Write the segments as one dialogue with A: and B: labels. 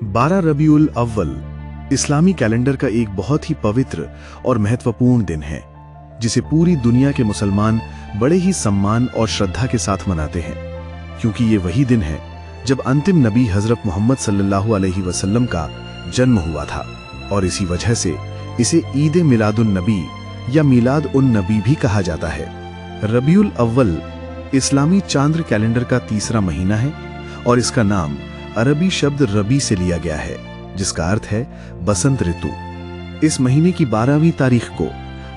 A: 12 रबीउल अव्वल इस्लामी कैलेंडर का एक बहुत ही पवित्र और महत्वपूर्ण दिन है, जिसे पूरी दुनिया के मुसलमान बड़े ही सम्मान और श्रद्धा के साथ मनाते हैं, क्योंकि ये वही दिन है जब अंतिम नबी हजरत मोहम्मद सल्लल्लाहु अलैहि वसल्लम का जन्म हुआ था। और इसी वजह से इसे ईद मिलादुन नबी या मिलाद उन नबी भी कहा जाता है। रबीउल अव्वल इस्लामी चांद्र कैलेंडर का तीसरा महीना है और इसका नाम अरबी शब्द रबी से लिया गया है, जिसका अर्थ है बसंत ऋतु। इस महीने की 12वीं तारीख को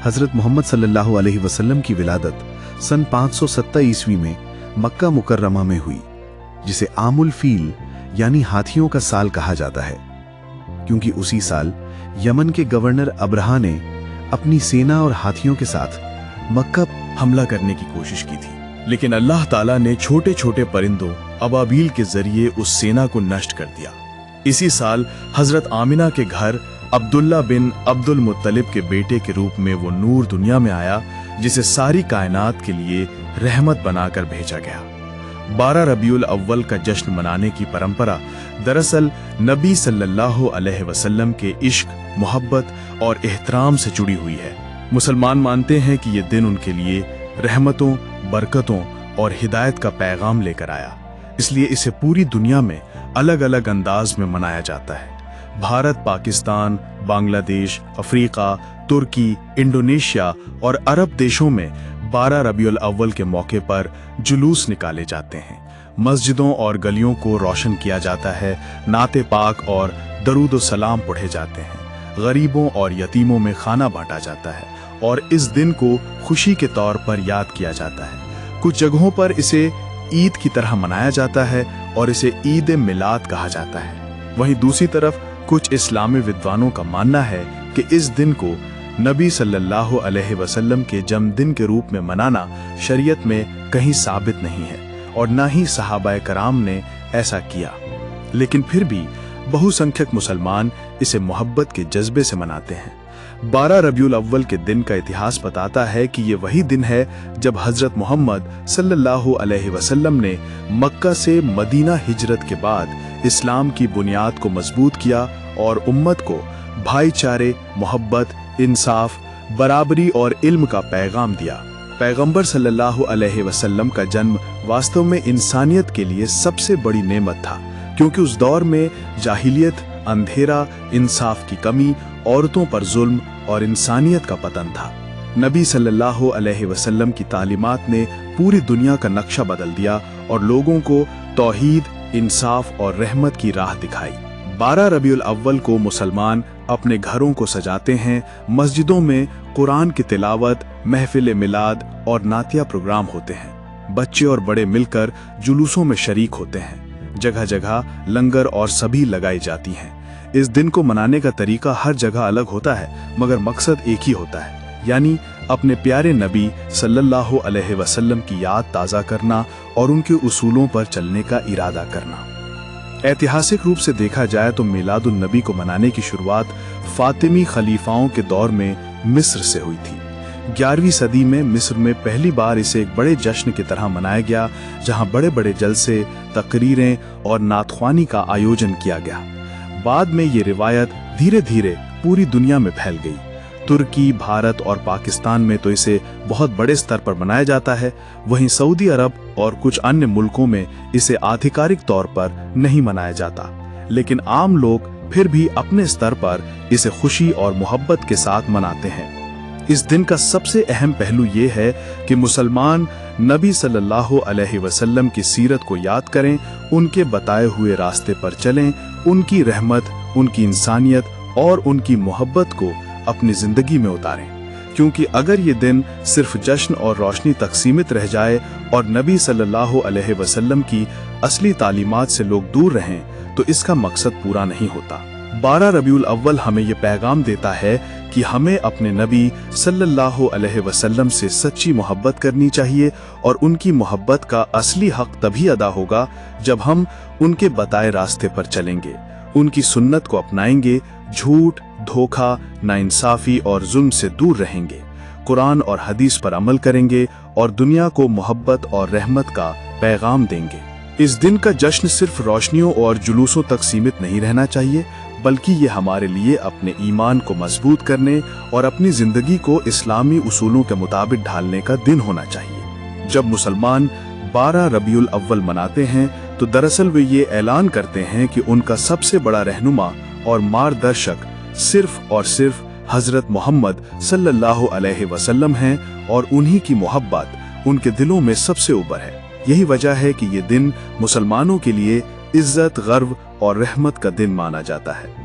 A: हजरत मोहम्मद सल्लल्लाहु अलैहि वसल्लम की विलादत सन 570 ईस्वी में मक्का मुकर्रमा में हुई, जिसे आमुल फील यानी हाथियों का साल कहा जाता है, क्योंकि उसी साल यमन के गवर्नर अब्रहा ने अपनी सेना और हाथियों के साथ मक्का
B: हमला करने की कोशिश की थी, लेकिन अल्लाह ताला ने छोटे छोटे परिंदों अबाबील के जरिए उस सेना को नष्ट कर दिया। इसी साल हजरत आमिना के घर अब्दुल्ला बिन अब्दुल मुत्तलिब के बेटे के रूप में वो नूर दुनिया में आया, जिसे सारी कायनात के लिए रहमत बनाकर भेजा गया। 12 रबीउल अव्वल का जश्न मनाने की परंपरा दरअसल नबी सल्लल्लाहु अलैहि वसल्लम के इश्क, मोहब्बत और एहतराम से जुड़ी हुई है। मुसलमान मानते हैं कि ये दिन उनके लिए रहमतों, बरकतों और हिदायत का पैगाम लेकर आया, इसलिए इसे पूरी दुनिया में अलग अलग अंदाज में मनाया जाता है। भारत, पाकिस्तान, बांग्लादेश, अफ्रीका, तुर्की, इंडोनेशिया और अरब देशों में 12 रबीउल अव्वल के मौके पर जुलूस निकाले जाते हैं। मस्जिदों और गलियों को रोशन किया जाता है, नाते पाक और दरूद सलाम पढ़े जाते हैं, गरीबों और यतीमों में खाना बांटा जाता है और इस दिन को खुशी के तौर पर याद किया जाता है। कुछ जगहों पर इसे ईद की तरह मनाया जाता है और इसे ईद मिलाद कहा जाता है। वहीं दूसरी तरफ कुछ इस्लामी विद्वानों का मानना है कि इस दिन को नबी सल्लल्लाहु अलैहि वसल्लम के जन्मदिन के रूप में मनाना शरीयत में कहीं साबित नहीं है और ना ही सहाबाए कराम ने ऐसा किया, लेकिन फिर भी बहुसंख्यक मुसलमान इसे मोहब्बत के जज्बे से मनाते हैं। 12 रबीउल अव्वल के दिन का इतिहास बताता है कि ये वही दिन है जब हजरत मोहम्मद सल्लल्लाहु अलैहि वसल्लम ने मक्का से मदीना हिजरत के बाद इस्लाम की बुनियाद को मजबूत किया और उम्मत को भाईचारे, मोहब्बत, इंसाफ, बराबरी और इल्म का पैगाम दिया। पैगंबर सल्लल्लाहु अलैहि वसल्लम का जन्म वास्तव में इंसानियत के लिए सबसे बड़ी नेमत था, क्योंकि उस दौर में जाहिलियत, अंधेरा, इंसाफ की कमी, औरतों पर जुल्म और इंसानियत का पतन था। नबी सल्लल्लाहु अलैहि वसल्लम की तालीमात ने पूरी दुनिया का नक्शा बदल दिया और लोगों को तौहीद, इंसाफ और रहमत की राह दिखाई। 12 रबीउल अव्वल को मुसलमान अपने घरों को सजाते हैं, मस्जिदों में कुरान की तिलावत, महफिल मिलाद और नातिया प्रोग्राम होते हैं। बच्चे और बड़े मिलकर जुलूसों में शरीक होते हैं। जगह जगह लंगर और सभी लगाई जाती हैं। इस दिन को मनाने का तरीका हर जगह अलग होता है, मगर मकसद एक ही होता है, यानी अपने प्यारे नबी सल्लल्लाहु अलैहि वसल्लम की याद ताज़ा करना और उनके उसूलों पर चलने का इरादा करना। ऐतिहासिक रूप से देखा जाए तो मिलादुन नबी को मनाने की शुरुआत फातिमी खलीफाओं के दौर में मिस्र से हुई थी। 11वीं सदी में मिस्र में पहली बार इसे एक बड़े जश्न की तरह मनाया गया, जहां बड़े बड़े जलसे, तकरीरें और नातख्वानी का आयोजन किया गया। बाद में ये रिवायत धीरे धीरे पूरी दुनिया में फैल गई। तुर्की, भारत और पाकिस्तान में तो इसे बहुत बड़े स्तर पर मनाया जाता है, वहीं सऊदी अरब और कुछ अन्य मुल्कों में इसे आधिकारिक तौर पर नहीं मनाया जाता, लेकिन आम लोग फिर भी अपने स्तर पर इसे खुशी और मोहब्बत के साथ मनाते हैं। इस दिन का सबसे अहम पहलू ये है कि मुसलमान नबी सल्लल्लाहु अलैहि वसल्लम की सीरत को याद करें, उनके बताए हुए रास्ते पर चलें, उनकी रहमत, उनकी इंसानियत और उनकी मोहब्बत को अपनी जिंदगी में उतारें। क्योंकि अगर ये दिन सिर्फ जश्न और रोशनी तक सीमित रह जाए और नबी सल्लल्लाहु अलैहि वसल्लम की असली तालीमात से लोग दूर रहें, तो इसका मकसद पूरा नहीं होता। 12 रबीउल अव्वल हमें ये पैगाम देता है कि हमें अपने नबी सल्लल्लाहु अलैहि वसल्लम से सच्ची मोहब्बत करनी चाहिए और उनकी मोहब्बत का असली हक तभी अदा होगा जब हम उनके बताए रास्ते पर चलेंगे, उनकी सुन्नत को अपनाएंगे, झूठ, धोखा, नाइंसाफी और जुल्म से दूर रहेंगे, कुरान और हदीस पर अमल करेंगे और दुनिया को मोहब्बत और रहमत का पैगाम देंगे। इस दिन का जश्न सिर्फ रोशनियों और जुलूसों तक सीमित नहीं रहना चाहिए, बल्कि ये हमारे लिए अपने ईमान को मजबूत करने और अपनी जिंदगी को इस्लामी उसूलों के मुताबिक ढालने का दिन होना चाहिए। जब मुसलमान 12 रबीउल अव्वल मनाते हैं तो दरअसल वे ये ऐलान करते हैं कि उनका सबसे बड़ा रहनुमा और मार्गदर्शक सिर्फ और सिर्फ हजरत मोहम्मद सल्लल्लाहु अलैहि वसल्लम हैं और उन्हीं की मोहब्बत उनके दिलों में सबसे ऊपर है। यही वजह है कि ये दिन मुसलमानों के लिए इज्जत, गर्व और रहमत का दिन माना जाता है।